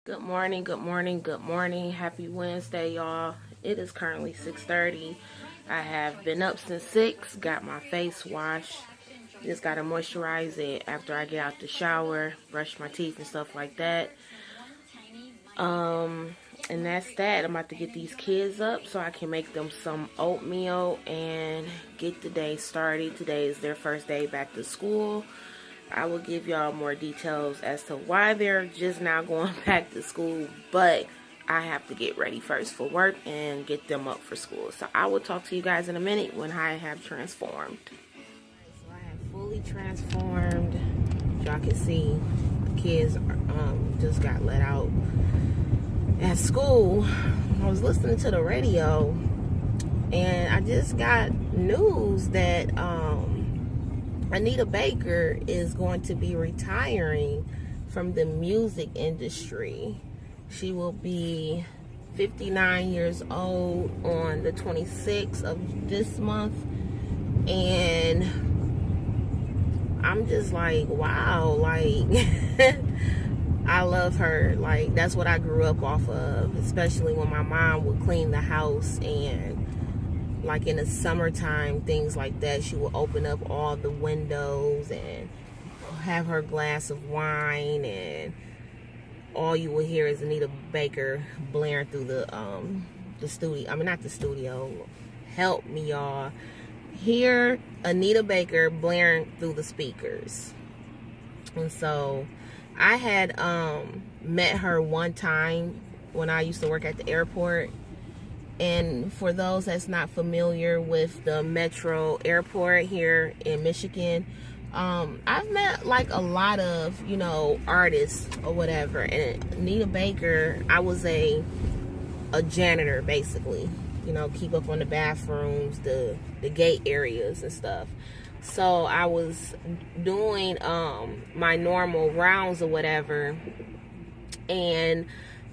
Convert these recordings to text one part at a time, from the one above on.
Good morning, good morning, good morning. Happy Wednesday, y'all. It is currently 6:30. I have been up since 6, got my face washed. Just got to moisturize it after I get out the shower, brush my teeth and stuff like that. And that's that. I'm about to get these kids up so I can make them some oatmeal and get the day started. Today is their first day back to school. I will give y'all more details as to why they're just now going back to school, but I have to get ready first for work and get them up for school. So I will talk to you guys in a minute when I have transformed. So I have fully transformed. Y'all can see the kids just got let out at school. I was listening to the radio and I just got news that Anita Baker is going to be retiring from the music industry. She will be 59 years old on the 26th of this month. And I'm just like, wow, like, I love her. Like, that's what I grew up off of, especially when my mom would clean the house and like in the summertime, things like that, she would open up all the windows and have her glass of wine, and all you would hear is Anita Baker blaring through the studio. I mean, not the studio. Help me, y'all. Hear Anita Baker blaring through the speakers. And so I had met her one time when I used to work at the airport. And for those that's not familiar with the Metro Airport here in Michigan, I've met like a lot of, artists or whatever. And Anita Baker, I was a janitor basically, keep up on the bathrooms, the gate areas and stuff. So I was doing my normal rounds or whatever, and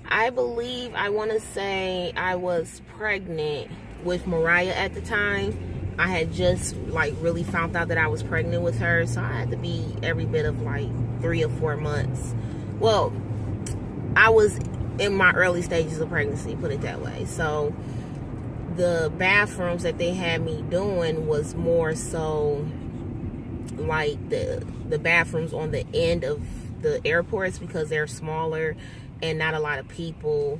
I believe, I want to say I was pregnant with Mariah at the time. I had just like really found out that I was pregnant with her, so I had to be every bit of like 3 or 4 months. Well, I was in my early stages of pregnancy, put it that way. So the bathrooms that they had me doing was more so like the bathrooms on the end of the airports, because they're smaller and not a lot of people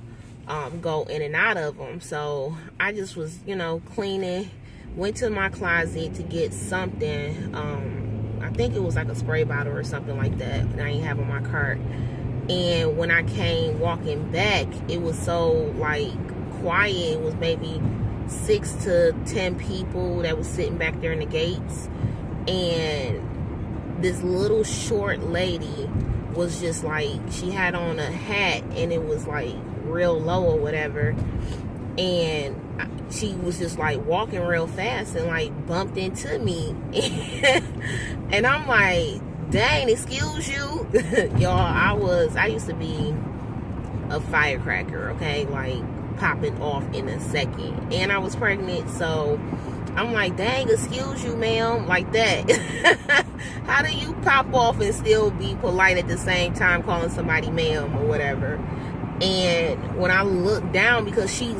go in and out of them. So I just was, cleaning, went to my closet to get something. I think it was like a spray bottle or something like that that I didn't have on my cart. And when I came walking back, it was so like quiet. It was maybe 6 to 10 people that was sitting back there in the gates. And this little short lady was just like, she had on a hat and it was like real low or whatever, and she was just like walking real fast and like bumped into me. And I'm like, dang, excuse you. Y'all, I used to be a firecracker, okay, like popping off in a second, and I was pregnant, so I'm like, dang, excuse you, ma'am, like that. How do you pop off and still be polite at the same time calling somebody ma'am or whatever? And when I look down, because she's,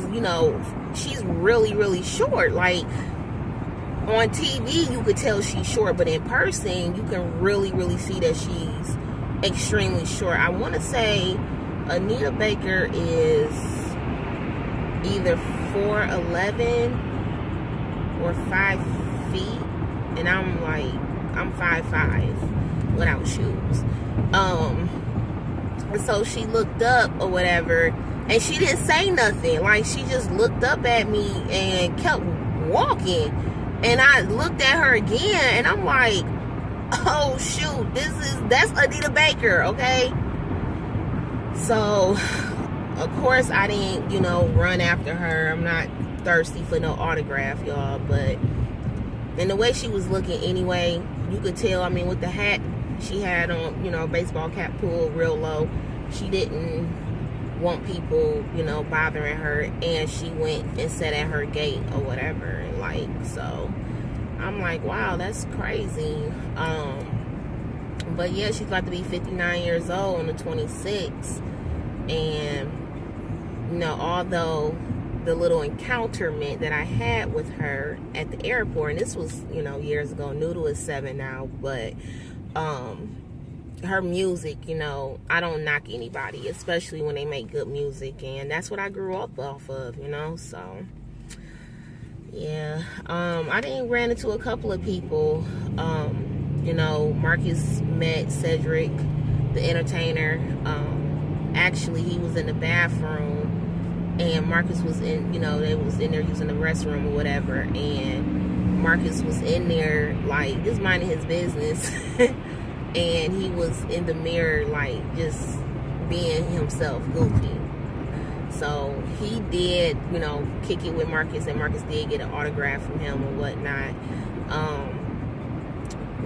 she's really, really short. Like, on TV, you could tell she's short, but in person, you can really, really see that she's extremely short. I want to say Anita Baker is either 4'11" or 5 feet, and I'm like, I'm 5'5" without shoes. So she looked up or whatever, and she didn't say nothing. Like, she just looked up at me and kept walking. And I looked at her again, and I'm like, oh shoot, that's Anita Baker, okay? So of course I didn't, run after her. I'm not thirsty for no autograph, y'all, but and the way she was looking anyway, you could tell. I mean, with the hat she had on, baseball cap pulled real low, she didn't want people, bothering her, and she went and sat at her gate or whatever, and like, so I'm like, wow, that's crazy. But yeah, she's about to be 59 years old on the 26th, and although the little encounterment that I had with her at the airport, and this was, years ago. Noodle is 7 now, but her music, I don't knock anybody, especially when they make good music, and that's what I grew up off of, so yeah. I didn't ran into a couple of people. Marcus met Cedric, the entertainer. Actually, he was in the bathroom, and Marcus was in, they was in there using the restroom or whatever, and Marcus was in there, like, just minding his business, and he was in the mirror, like, just being himself, goofy. So he did, kick it with Marcus, and Marcus did get an autograph from him and whatnot.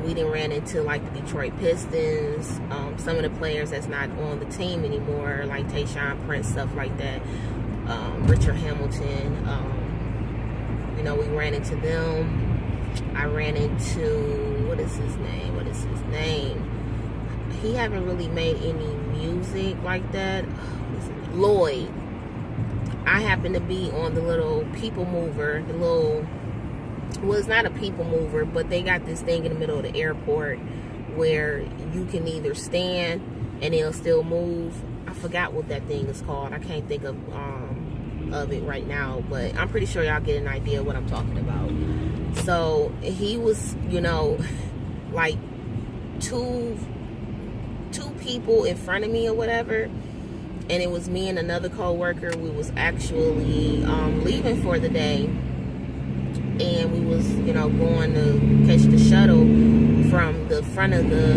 We didn't ran into, like, the Detroit Pistons, some of the players that's not on the team anymore, like Tayshaun Prince, stuff like that, Richard Hamilton, we ran into them. I ran into, what is his name? He haven't really made any music like that. Lloyd. I happened to be on the little people mover, well, it's not a people mover, but they got this thing in the middle of the airport where you can either stand and it'll still move. I forgot what that thing is called. I can't think of it right now, but I'm pretty sure y'all get an idea of what I'm talking about. So he was, like two people in front of me or whatever, and it was me and another co-worker. We was actually leaving for the day, and we was, going to catch the shuttle from the front of the,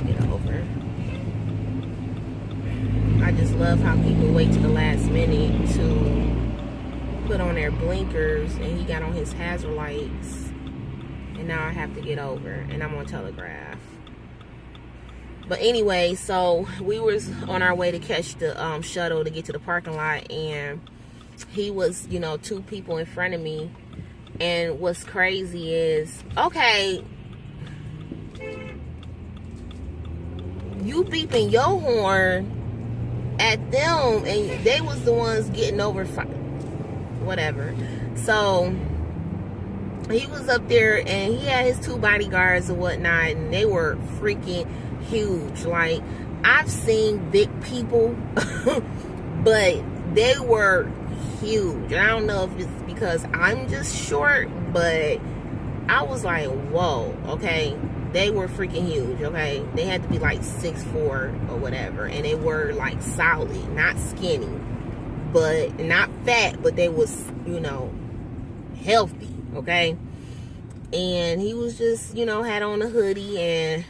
get over. I just love how people wait to the last minute to put on their blinkers, and he got on his hazard lights, and now I have to get over, and I'm on Telegraph. But anyway, so we was on our way to catch the shuttle to get to the parking lot, and he was, 2 people in front of me. And what's crazy is, okay, you beeping your horn at them, and they was the ones getting over, whatever. So he was up there, and he had his 2 bodyguards and whatnot, and they were freaking huge. Like, I've seen big people, but they were huge. And I don't know if it's because I'm just short, but I was like, whoa, okay. They were freaking huge, okay. They had to be like 6'4" or whatever, and they were like solid, not skinny, but not fat, but they was, healthy, okay. And he was just, had on a hoodie and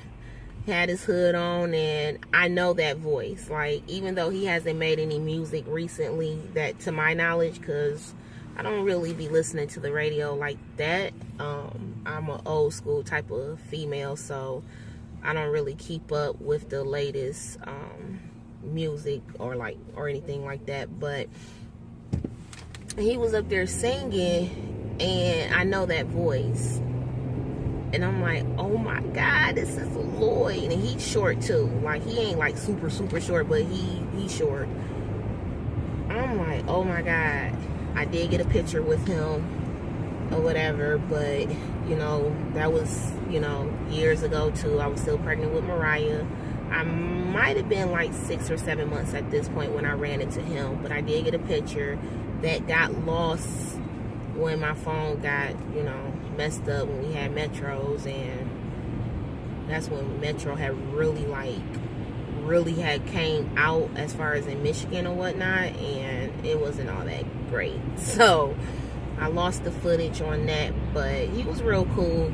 had his hood on, and I know that voice. Like, even though he hasn't made any music recently, that to my knowledge, because I don't really be listening to the radio like that. I'm an old school type of female, so I don't really keep up with the latest music or anything like that. But he was up there singing, and I know that voice. And I'm like, oh my God, this is Lloyd. And he's short too. Like, he ain't like super, super short, but he's short. I'm like, oh my God. I did get a picture with him or whatever, but, that was, years ago too. I was still pregnant with Mariah. I might have been like 6 or 7 months at this point when I ran into him, but I did get a picture that got lost when my phone got, messed up when we had Metros, and that's when Metro had really had came out as far as in Michigan or whatnot, and it wasn't all that great. So I lost the footage on that, but he was real cool,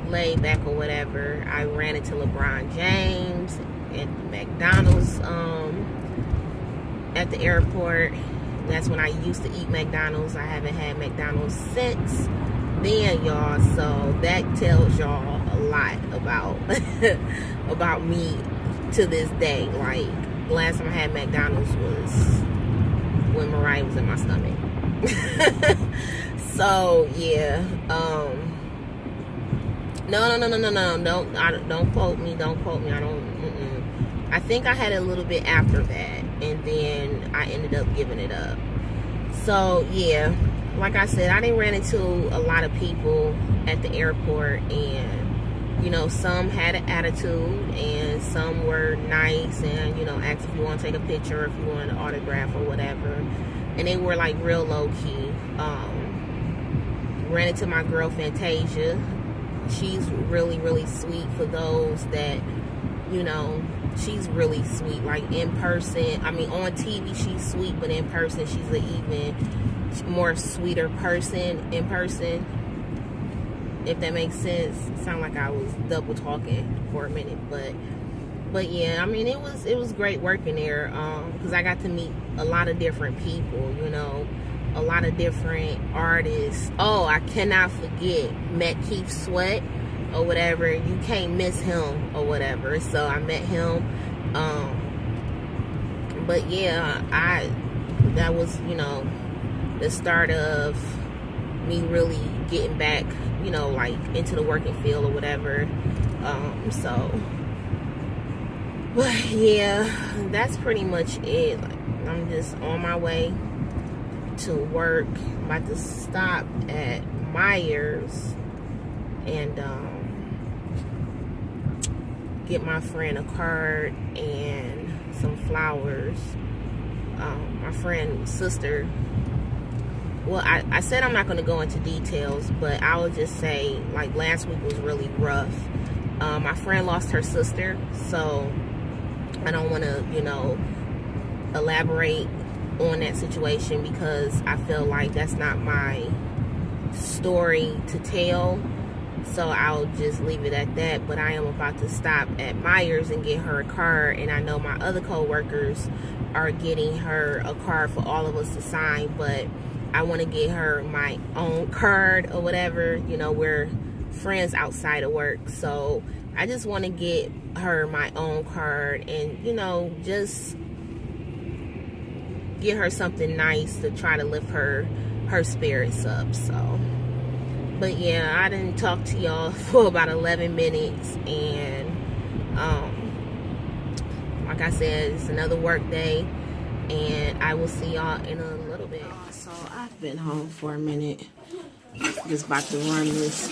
laid back or whatever. I ran into LeBron James at McDonald's at the airport. That's when I used to eat McDonald's. I haven't had McDonald's since then, y'all. So that tells y'all a lot about about me to this day. Like, the last time I had McDonald's was when Mariah was in my stomach. So yeah. No. Don't quote me. Don't quote me. I don't. I think I had a little bit after that, and then I ended up giving it up. So yeah, like I said, I didn't run into a lot of people at the airport, and you know, some had an attitude and some were nice and, you know, asked if you want to take a picture or if you wanted an autograph or whatever, and they were like real low-key. Ran into my girl Fantasia. She's really, really sweet. For those that, you know, she's really sweet. Like in person, I mean on TV she's sweet, but in person she's an even more sweeter person in person, if that makes sense. Sound like I was double talking for a minute, but yeah, I mean it was great working there, because I got to meet a lot of different people, you know, a lot of different artists. Oh, I cannot forget, met Keith Sweat or whatever. You can't miss him or whatever. So I met him. But yeah, that was, you know, the start of me really getting back, you know, like into the working field or whatever. But yeah, that's pretty much it. Like, I'm just on my way to work. I'm about to stop at Myers and get my friend a card and some flowers. My friend's sister, well, I said I'm not going to go into details, but I will just say, like, last week was really rough. My friend lost her sister, so I don't want to, you know, elaborate on that situation because I feel like that's not my story to tell, so I'll just leave it at that. But I am about to stop at Myers and get her a card, and I know my other co-workers are getting her a card for all of us to sign, but I want to get her my own card or whatever. You know, we're friends outside of work, so I just want to get her my own card and, you know, just get her something nice to try to lift her spirits up. So, but yeah, I didn't talk to y'all for about 11 minutes, and like I said, it's another work day, and I will see y'all in a little bit. So I've been home for a minute, just about to run this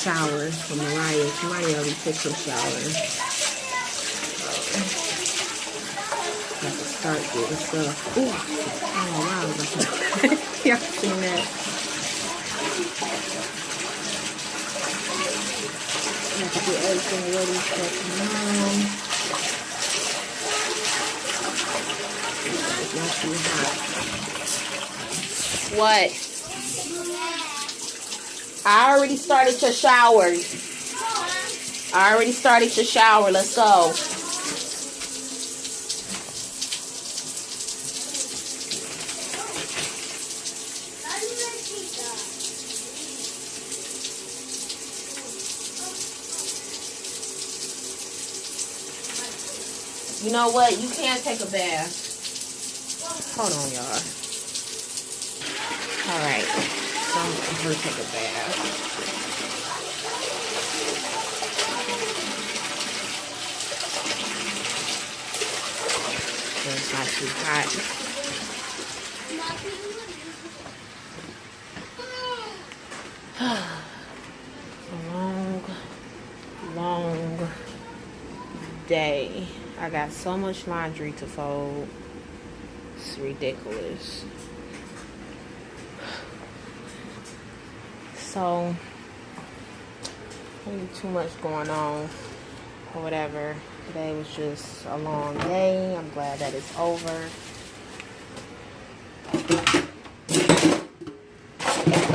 shower for Mariah. Mariah already took some shower. Have to start getting stuff. Ooh. Oh wow. Y'all seen that? Have to get everything ready for tomorrow. It's not too hot. What? I already started to shower. I already started to shower. Let's go. You know what? You can't take a bath. Hold on, y'all. Alright. So I'm going to take a bath. It's not too hot. Long day. I got so much laundry to fold. It's ridiculous. So, maybe too much going on or whatever. Today was just a long day. I'm glad that it's over.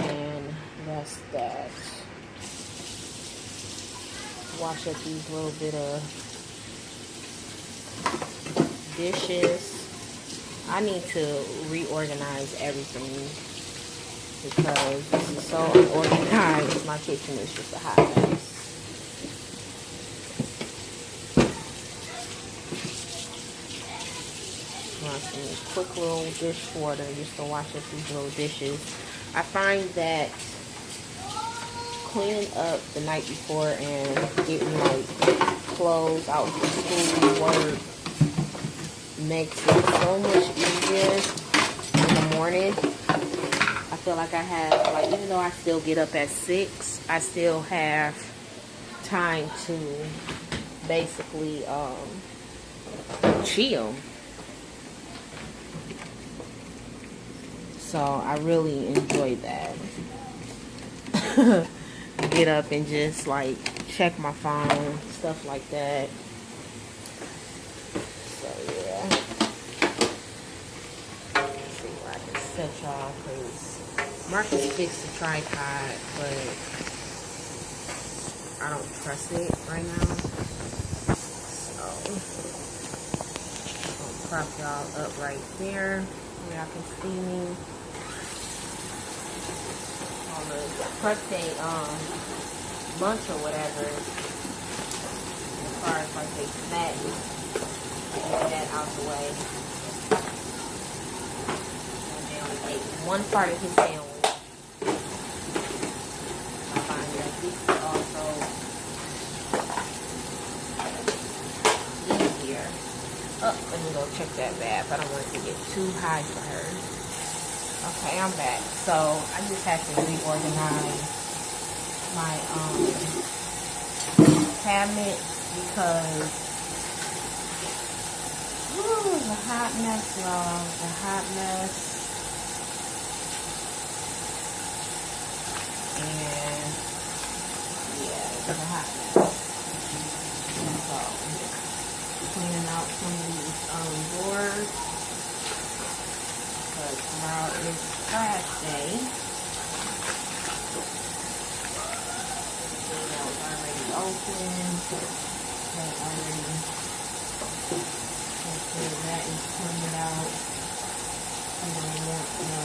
And that's that. Wash up these little bit of dishes. I need to reorganize everything because this is so unorganized. My kitchen is just a hot mess. Want some quick little dish water just to wash up these little dishes. I find that cleaning up the night before and getting like clothes out to school, work. Makes it so much easier in the morning. I feel like I have, like, even though I still get up at 6, I still have time to basically chill. So I really enjoy that. Get up and just like check my phone, stuff like that. So yeah. Let's see where I can set y'all, because Marcus fixed the tripod, but I don't trust it right now. So I'll prop y'all up right there so y'all can see me. On the birthday lunch or whatever, as far as like they snacks, get that out the way. And they only ate one part of his sandwich. I find that this is also easier. Oh, let me go check that bath. I don't want it to get too high for her. Okay, I'm back. So I just had to reorganize my cabinet because it's a hot mess, y'all. It's a hot mess. And yeah, it's a hot mess. So cleaning out some of these drawers. Tomorrow is trash day. It's already open. That already. Okay, that is coming out. I don't want no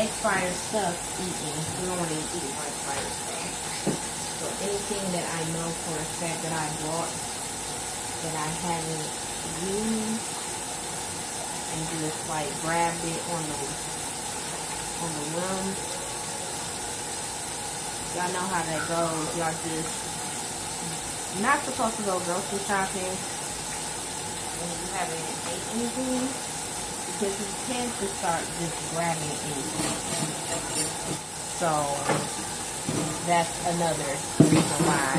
expired stuff eaten. We don't want to eat expired stuff. So anything that I know for a fact that I bought that I haven't used, and just like grabbed it on the whim. Y'all know how that goes. Y'all just not supposed to go grocery shopping when you haven't ate anything, because you tend to start just grabbing anything. So that's another reason why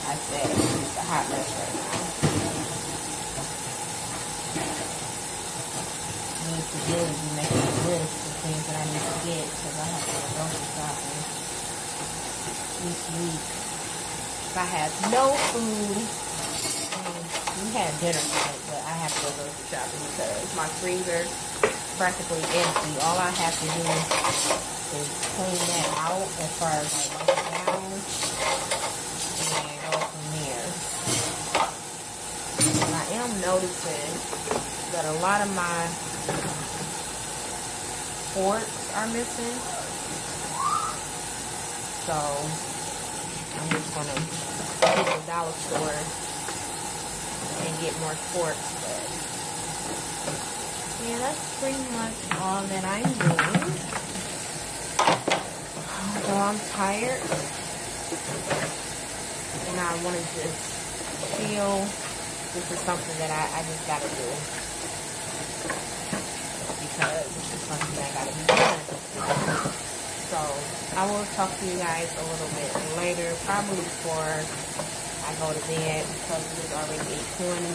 I said it's a hot mess right now. To really be making a list of things that I need to get, because I have to go grocery shopping this week. I have no food. We had dinner tonight, but I have to go grocery shopping because my freezer is practically empty. All I have to do is clean that out as far as like wipe it down and go from there. And I am noticing that a lot of my forks are missing, so I'm just gonna hit the dollar store and get more forks. But yeah, that's pretty much all that I'm doing. So I'm tired and I want to just feel this is something that I just gotta do. Because it's just something that gotta be done. So I will talk to you guys a little bit later, probably before I go to bed, because it is already 8:20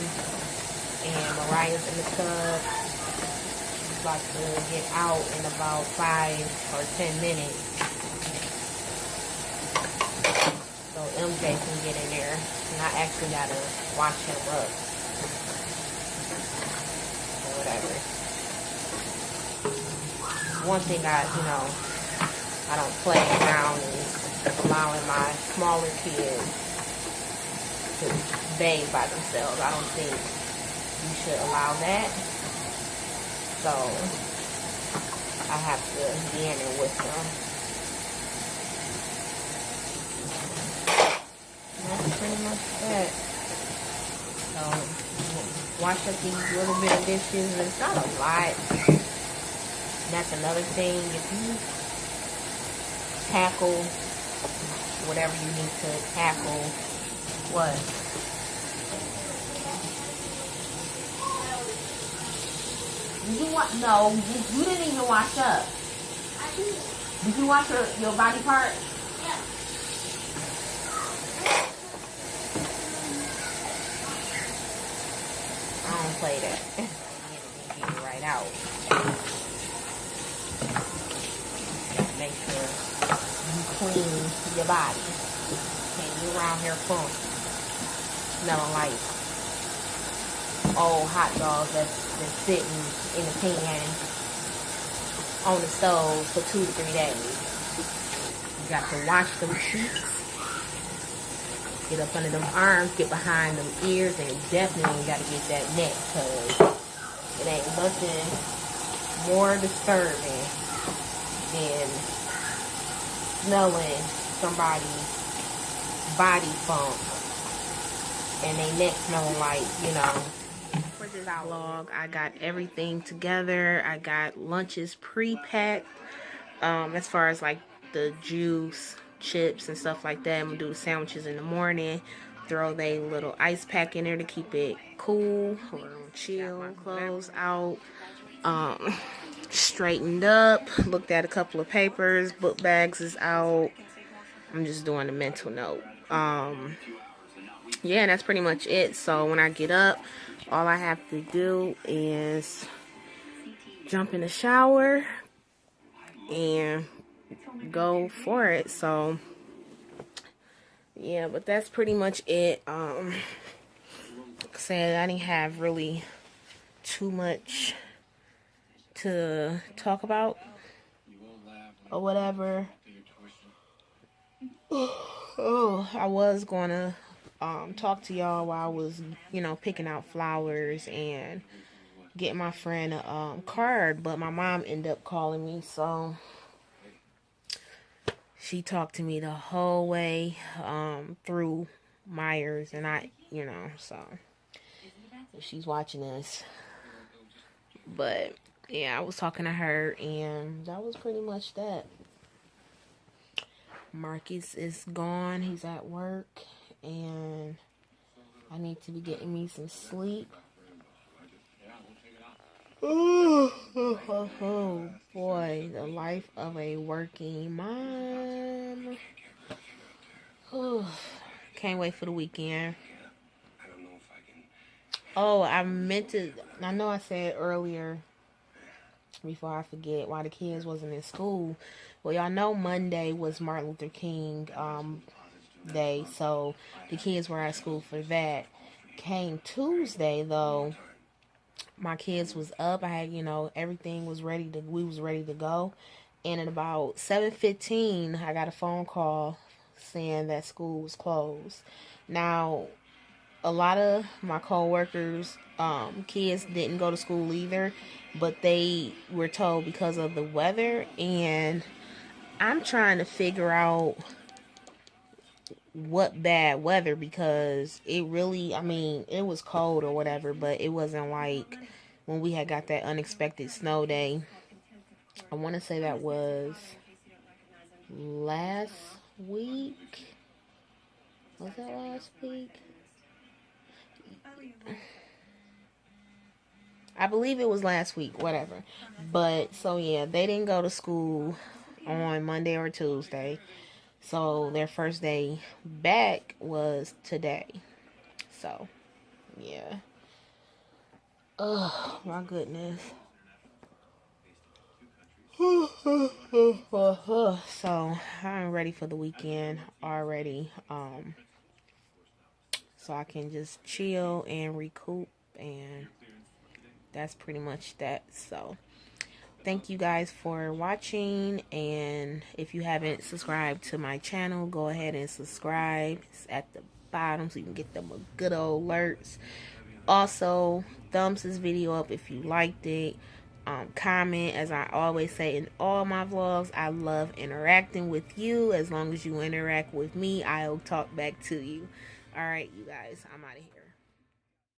and Mariah's in the tub. She's about to get out in about 5 or 10 minutes. So MJ can get in there, and I actually gotta wash him up or whatever. One thing I don't play around is allowing my smaller kids to bathe by themselves. I don't think you should allow that. So I have to be in there with them. And that's pretty much it. So wash up these little bit of dishes. It's not a lot. That's another thing. If you tackle whatever you need to tackle What? Did you wash? No, you didn't even wash up. Did you wash your body part? Yeah. I don't play that. Get it right out. Make sure you clean your body. And you around here funk. Smelling like old hot dogs that's been sitting in the pan on the stove for 2 to 3 days. You got to wash them cheeks. Get up under them arms, get behind them ears, and definitely got to get that neck, because it ain't nothing more disturbing than smelling somebody's body funk and they neck smelling like, you know. For this vlog, I got everything together. I got lunches pre-packed, as far as like the juice, chips, and stuff like that. I'm gonna do the sandwiches in the morning. Throw the little ice pack in there to keep it cool or chill. Clothes out. Straightened up. Looked at a couple of papers. Book bags is out. I'm just doing a mental note. Yeah, that's pretty much it. So when I get up, all I have to do is jump in the shower and go for it. So yeah, but that's pretty much it. Like I said, I didn't have really too much to talk about or whatever. Oh, I was gonna talk to y'all while I was, you know, picking out flowers and getting my friend a card, but my mom ended up calling me, so she talked to me the whole way through Myers, and I, you know, so she's watching this. But yeah, I was talking to her, and that was pretty much that. Marcus is gone. He's at work, and I need to be getting me some sleep. Oh boy, the life of a working mom. Can't wait for the weekend. Oh, I know I said earlier, before I forget, why the kids wasn't in school. Well, y'all know Monday was Martin Luther King Day, so the kids were at school for that. Came Tuesday, though, my kids was up. I had, you know, everything was ready to, we was ready to go. And at about 7:15, I got a phone call saying that school was closed. Now, a lot of my co-workers, kids didn't go to school either, but they were told because of the weather, and I'm trying to figure out what bad weather, because it really, I mean, it was cold or whatever, but it wasn't like when we had got that unexpected snow day. I want to say that was last week. Was that last week? I believe it was last week, whatever. But, so yeah, they didn't go to school on Monday or Tuesday. So their first day back was today. So, yeah. Oh, my goodness. So, I'm ready for the weekend already. So I can just chill and recoup, and that's pretty much that. So thank you guys for watching, and if you haven't subscribed to my channel, go ahead and subscribe. It's at the bottom so you can get them good old alerts. Also, thumbs this video up if you liked it. Comment, as I always say in all my vlogs, I love interacting with you. As long as you interact with me, I'll talk back to you. Alright, you guys, I'm out of here.